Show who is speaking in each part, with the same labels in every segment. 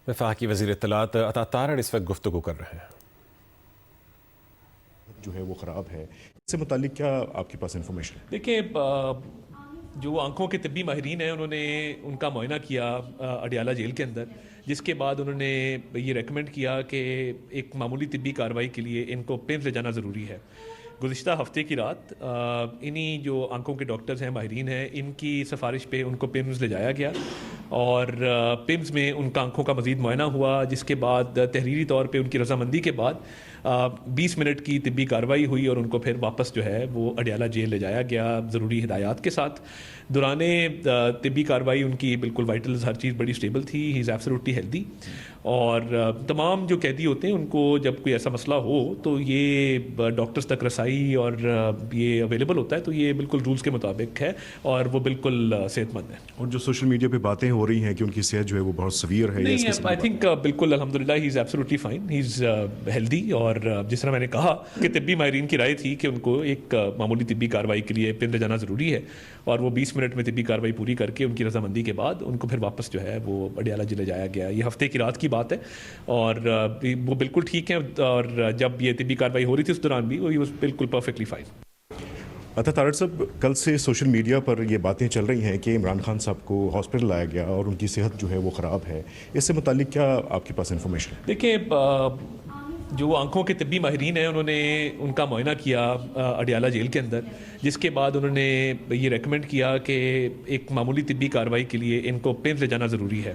Speaker 1: وفاقی وزیر اطلاعات عطا تارڑ اس وقت گفتگو کر رہے ہیں۔
Speaker 2: جو ہے وہ خراب ہے، اس سے متعلق کیا آپ کے پاس انفارمیشن ہے؟
Speaker 3: دیکھیں، جو آنکھوں کے طبی ماہرین ہیں انہوں نے ان کا معائنہ کیا اڈیالہ جیل کے اندر، جس کے بعد انہوں نے یہ ریکمینڈ کیا کہ ایک معمولی طبی کارروائی کے لیے ان کو پیمز لے جانا ضروری ہے۔ گزشتہ ہفتے کی رات انہی جو آنکھوں کے ڈاکٹرز ہیں، ماہرین ہیں، ان کی سفارش پہ ان کو پیمز لے جایا گیا اور پیمز میں ان کا آنکھوں کا مزید معائنہ ہوا، جس کے بعد تحریری طور پہ ان کی رضامندی کے بعد 20 منٹ کی طبی کارروائی ہوئی اور ان کو پھر واپس جو ہے وہ اڈیالہ جیل لے جایا گیا ضروری ہدایات کے ساتھ۔ دوران طبی کارروائی ان کی بالکل وائٹلز ہر چیز بڑی اسٹیبل تھی، ہی از ایبسولوٹلی ہیلدی، اور تمام جو قیدی ہوتے ہیں ان کو جب کوئی ایسا مسئلہ ہو تو یہ ڈاکٹرز تک رسائی اور یہ اویلیبل ہوتا ہے، تو یہ بالکل رولز کے مطابق ہے اور وہ بالکل صحت مند ہے۔
Speaker 2: اور جو سوشل میڈیا پہ باتیں ہو رہی ہیں کہ ان کی صحت جو ہے وہ بہت سویر ہے،
Speaker 3: نہیں، آئی تھنک بالکل الحمدللہ he is absolutely fine, he is healthy, اور جس طرح میں نے کہا کہ طبی ماہرین کی رائے تھی کہ ان کو ایک معمولی طبی کارروائی کے لیے پن لے جانا ضروری ہے، اور وہ 20 منٹ میں طبی کارروائی پوری کر کے ان کی رضامندی کے بعد ان کو پھر واپس جو ہے وہ اڈیالہ جیل لے جایا گیا۔ یہ ہفتے کی رات کی بات ہے اور وہ بالکل ٹھیک ہیں، اور جب یہ طبی کارروائی ہو رہی تھی اس دوران بھی وہ بالکل پرفیکٹلی فائن۔
Speaker 2: عطا تارڑ صاحب، کل سے سوشل میڈیا پر یہ باتیں چل رہی ہیں کہ عمران خان صاحب کو ہاسپٹل لایا گیا اور ان کی صحت جو ہے وہ خراب ہے، اس سے متعلق کیا آپ کے پاس انفارمیشن ہے؟
Speaker 3: دیکھیں، جو آنکھوں کے طبی ماہرین ہیں انہوں نے ان کا معائنہ کیا اڈیالہ جیل کے اندر، جس کے بعد انہوں نے یہ ریکمینڈ کیا کہ ایک معمولی طبی کارروائی کے لیے ان کو پیمز لے جانا ضروری ہے۔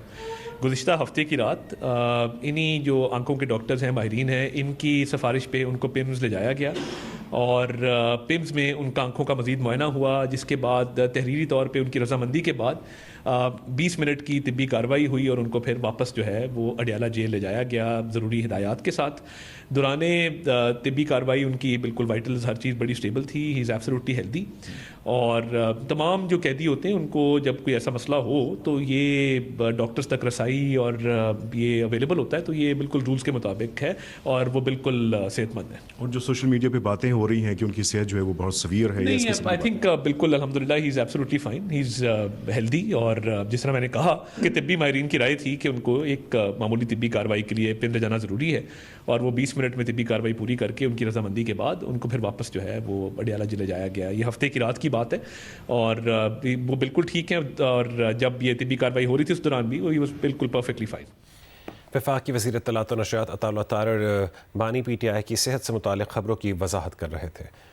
Speaker 3: گزشتہ ہفتے کی رات انہی جو آنکھوں کے ڈاکٹرز ہیں، ماہرین ہیں، ان کی سفارش پہ ان کو پیمز لے جایا گیا اور پیمز میں ان کا آنکھوں کا مزید معائنہ ہوا، جس کے بعد تحریری طور پہ ان کی رضامندی کے بعد 20 منٹ کی طبی کارروائی ہوئی اور ان کو پھر واپس جو ہے وہ اڈیالہ جیل لے جایا گیا ضروری ہدایات کے ساتھ۔ دوران طبی کارروائی ان کی بالکل وائٹلز ہر چیز بڑی اسٹیبل تھی، ہی از ایبسولوٹلی ہیلدی، اور تمام جو قیدی ہوتے ہیں ان کو جب کوئی ایسا مسئلہ ہو تو یہ ڈاکٹرز تک رسائی اور یہ اویلیبل ہوتا ہے، تو یہ بالکل رولز کے مطابق ہے اور وہ بالکل صحت مند ہے۔
Speaker 2: اور جو سوشل میڈیا پہ باتیں ہو رہی ہیں کہ ان کی صحت جو ہے وہ بہت سویر ہے،
Speaker 3: نہیں، آئی تھنک بالکل الحمدللہ he is absolutely fine, he is healthy, اور جس طرح میں نے کہا کہ طبی ماہرین کی رائے تھی کہ ان کو ایک معمولی طبی کارروائی کے لیے پن لے جانا ضروری ہے، اور وہ 20 منٹ میں طبی کارروائی پوری کر کے ان کی رضامندی کے بعد ان کو پھر واپس جو ہے وہ اڈیالہ جیل لے جایا گیا۔ یہ ہفتے کی رات کی بات ہے اور وہ بالکل ٹھیک ہیں، اور جب یہ طبی کارروائی ہو رہی تھی اس دوران بھی وہ بالکل پرفیکٹلی فائن۔
Speaker 1: وفاقی وزیر اطلاعات و نشریات عطا تارڑ بانی پی ٹی آئی کی صحت سے متعلق خبروں کی وضاحت کر رہے تھے۔